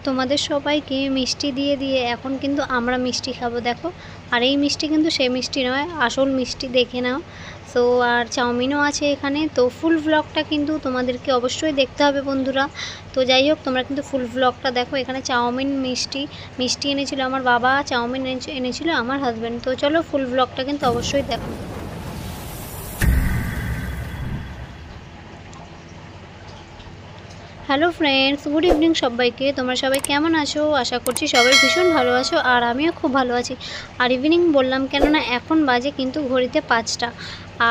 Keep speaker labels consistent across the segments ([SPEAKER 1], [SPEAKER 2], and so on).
[SPEAKER 1] তোমাদের সবাইকে মিষ্টি দিয়ে দিয়ে এখন কিন্তু আমরা মিষ্টি খাবো দেখো। আর এই মিষ্টি কিন্তু সেই মিষ্টি নয়, আসল মিষ্টি দেখে নাও। সো আর চাউমিনও আছে এখানে। তো ফুল ব্লগটা কিন্তু তোমাদেরকে অবশ্যই দেখতে হবে বন্ধুরা। তো যাই হোক, তোমরা কিন্তু ফুল ব্লগটা দেখো। এখানে চাউমিন মিষ্টি এনেছিল আমার বাবা, চাউমিন এনেছিল আমার হাজব্যান্ড। তো চলো ফুল ব্লগটা কিন্তু অবশ্যই দেখো। হ্যালো ফ্রেন্ডস, গুড ইভিনিং সবাইকে। তোমরা সবাই কেমন আছো? আশা করছি সবাই ভীষণ ভালো আছো, আর আমিও খুব ভালো আছি। আর ইভিনিং বললাম কেননা এখন বাজে কিন্তু ঘড়িতে 5টা,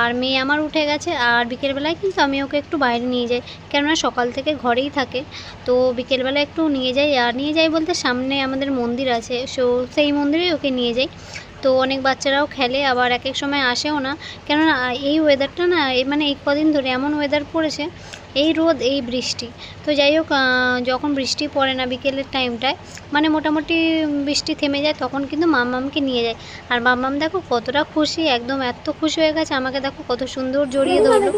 [SPEAKER 1] আর মেয়ে আমার উঠে গেছে। আর বিকেলবেলায় কিন্তু আমি ওকে একটু বাইরে নিয়ে যাই, কেননা সকাল থেকে ঘরেই থাকে। তো বিকেলবেলা একটু নিয়ে যাই, আর নিয়ে যাই বলতে সামনে আমাদের মন্দির আছে, সেই মন্দিরে ওকে নিয়ে যাই। তো অনেক বাচ্চারাও খেলে, আবার এক এক সময় আসেও না, কেননা এই ওয়েদারটা না মানে এই কদিন ধরে এমন ওয়েদার পড়েছে, এই রোদ এই বৃষ্টি। তো যাই হোক, যখন বৃষ্টি পড়ে না বিকেলের টাইমটায়, মানে মোটামুটি বৃষ্টি থেমে যায়, তখন কিন্তু মাম্মামকে নিয়ে যায়। আর মাম্মাম দেখো কতটা খুশি, একদম এত খুশি হয়ে গেছে, আমাকে দেখো কত সুন্দর জড়িয়ে ধরলো।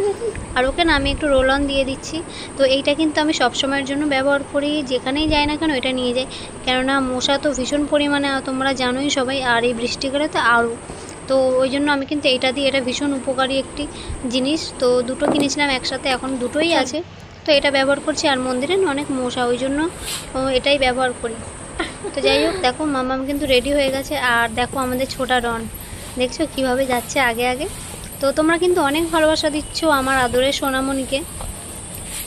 [SPEAKER 1] আর ওকে না আমি একটু রোল অন দিয়ে দিচ্ছি। তো এইটা কিন্তু আমি সবসময়ের জন্য ব্যবহার করি, যেখানেই যাই না কেন এটা নিয়ে যাই, কেননা মশা তো ভীষণ পরিমাণে তোমরা জানোই সবাই, আর এই বৃষ্টিকালে তো আরও। তো ওই জন্য আমি কিন্তু এটা দিয়ে, এটা ভীষণ উপকারী একটি জিনিস। তো দুটো কিনেছিলাম একসাথে, এখন দুটোই আছে। তো এটা ব্যবহার করছি, আর মন্দিরে না অনেক মশা, ওই জন্য এটাই ব্যবহার করি। তো যাই হোক, দেখো মাম্মাম কিন্তু রেডি হয়ে গেছে। আর দেখো আমাদের ছোটা ডন, দেখছো কিভাবে যাচ্ছে আগে আগে। তো তোমরা কিন্তু অনেক ভালোবাসা দিচ্ছ আমার আদরের সোনামণিকে,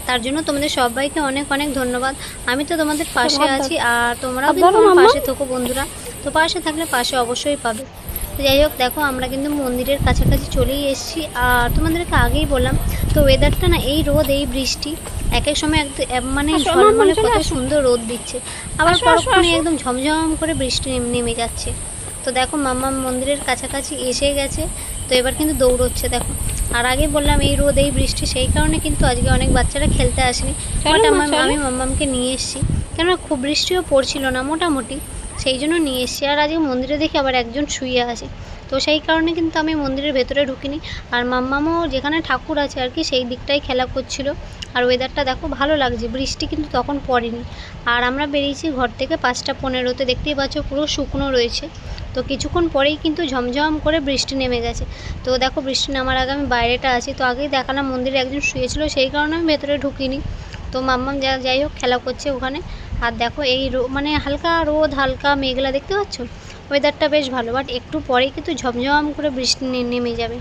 [SPEAKER 1] তার জন্য তোমাদের সবাইকে অনেক অনেক ধন্যবাদ। আমি তো তোমাদের পাশে আছি, আর তোমরাও কিন্তু আমার পাশে থাকো বন্ধুরা। তো পাশে থাকলে পাশে অবশ্যই পাবে। তো যাই হোক, দেখো আমরা কিন্তু মন্দিরের কাছাকাছি চলেই এসেছি। আর তোমাদেরকে আগেই বললাম, তো ওয়েদারটা না এই রোদ এই বৃষ্টি, এক এক সময় মানে ঝলমলে কত সুন্দর রোদ দিচ্ছে, আবার পরক্ষণে একদম ঝমঝম করে বৃষ্টি নেমে যাচ্ছে। তো দেখো মাম্মাম মন্দিরের কাছাকাছি এসে গেছে। তো এবার কিন্তু দৌড়চ্ছে দেখো। আর আগে বললাম এই রোদ এই বৃষ্টি, সেই কারণে কিন্তু আজকে অনেক বাচ্চারা খেলতে আসেনি, বাট আমি মাম্মামকে নিয়ে এসেছি, কেননা খুব বৃষ্টিও পড়ছিল না মোটামুটি, সেই জন্য নিয়ে এসেছি। আর আজকে মন্দিরে দেখি আবার একজন শুয়ে আছে, তো সেই কারণে কিন্তু আমি মন্দিরের ভেতরে ঢুকিনি। আর মাম্মামও যেখানে ঠাকুর আছে আর কি সেই দিকটাই খেলা করছিল। আর ওয়েদারটা দেখো ভালো লাগছে, বৃষ্টি কিন্তু তখন পড়েনি। আর আমরা বেরিয়েছি ঘর থেকে 5টা 15-তে, দেখতেই পাচ্ছ পুরো শুকনো রয়েছে। তো কিছুক্ষণ পরেই কিন্তু ঝমঝম করে বৃষ্টি নেমে গেছে। তো দেখো বৃষ্টি নামার আগে আমি বাইরেটা আছি, তো আগেই দেখালাম মন্দিরে একজন শুয়েছিল, সেই কারণে আমি ভেতরে ঢুকিনি। তো মাম্মাম যাই হোক খেলা করছে ওখানে। আর দেখো এই মানে হালকা রোদ হালকা মেঘলা, দেখতে পাচ্ছ ওয়েদারটা বেশ ভালো, বাট একটু পরেই কিন্তু ঝমঝম করে বৃষ্টি নেমে যাবে।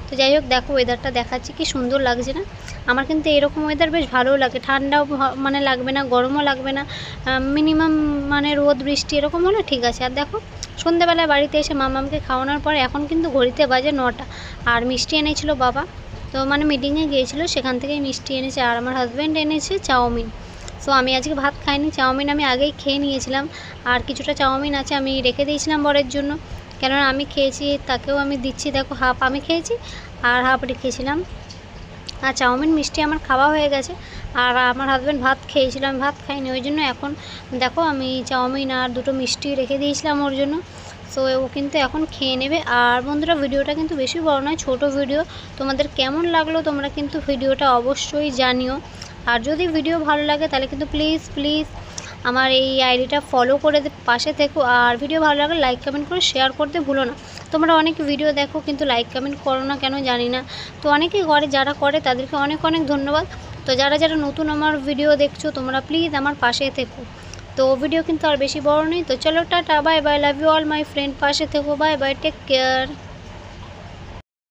[SPEAKER 1] তো যাই হোক, দেখো ওয়েদারটা দেখাচ্ছি কি সুন্দর লাগছে না? আমার কিন্তু এরকম ওয়েদার বেশ ভালোও লাগে, ঠান্ডাও মানে লাগবে না, গরমও লাগবে না, মিনিমাম মানে রোদ বৃষ্টি এরকম হলে ঠিক আছে। আর দেখো সন্ধ্যাবেলায় বাড়িতে এসে মামামকে খাওয়ানোর পরে এখন কিন্তু ঘড়িতে বাজে 9টা। আর মিষ্টি এনেছিল বাবা, তো মানে মিটিংয়ে গিয়েছিলো, সেখান থেকেই মিষ্টি এনেছে। আর আমার হাজব্যান্ড এনেছে চাউমিন। সো আমি আজকে ভাত খাইনি, চাউমিন আমি আগেই খেয়ে নিয়েছিলাম। আর কিছুটা চাউমিন আছে, আমি রেখে দিয়েছিলাম বরের জন্য, কেননা আমি খেয়েছি, তাকেও আমি দিচ্ছি। দেখো হাফ আমি খেয়েছি আর হাফ রেখেছিলাম। আর চাউমিন মিষ্টি আমার খাওয়া হয়ে গেছে। আর আমার হাজব্যান্ড ভাত খেয়েছিল, আমি ভাত খাইনি, ওই জন্য এখন দেখো আমি চাউমিন আর দুটো মিষ্টি রেখে দিয়েছিলাম ওর জন্য। সো ও কিন্তু এখন খেয়ে নেবে। আর বন্ধুরা ভিডিওটা কিন্তু বেশি বড় নয়, ছোট ভিডিও। তোমাদের কেমন লাগলো তোমরা কিন্তু ভিডিওটা অবশ্যই জানিও। আর যদি ভিডিও ভালো লাগে তাহলে কিন্তু প্লিজ আমার এই আইডিটা ফলো করে পাশে থেকো। আর ভিডিও ভালো লাগলে লাইক কমেন্ট করে শেয়ার করতে ভুলো না। তোমরা অনেক ভিডিও দেখো কিন্তু লাইক কমেন্ট করো না কেন জানি না। তো অনেকেই করে, যারা করে তাদেরকে অনেক অনেক ধন্যবাদ। তো যারা নতুন আমার ভিডিও দেখছো তোমরা প্লিজ আমার পাশে থেকো। তো ভিডিও কিন্তু আর বেশি বড় নেই। তো চলো টাটা, bye bye, love you all my friend, পাশে থেকো, বাই বাই, টেক কেয়ার।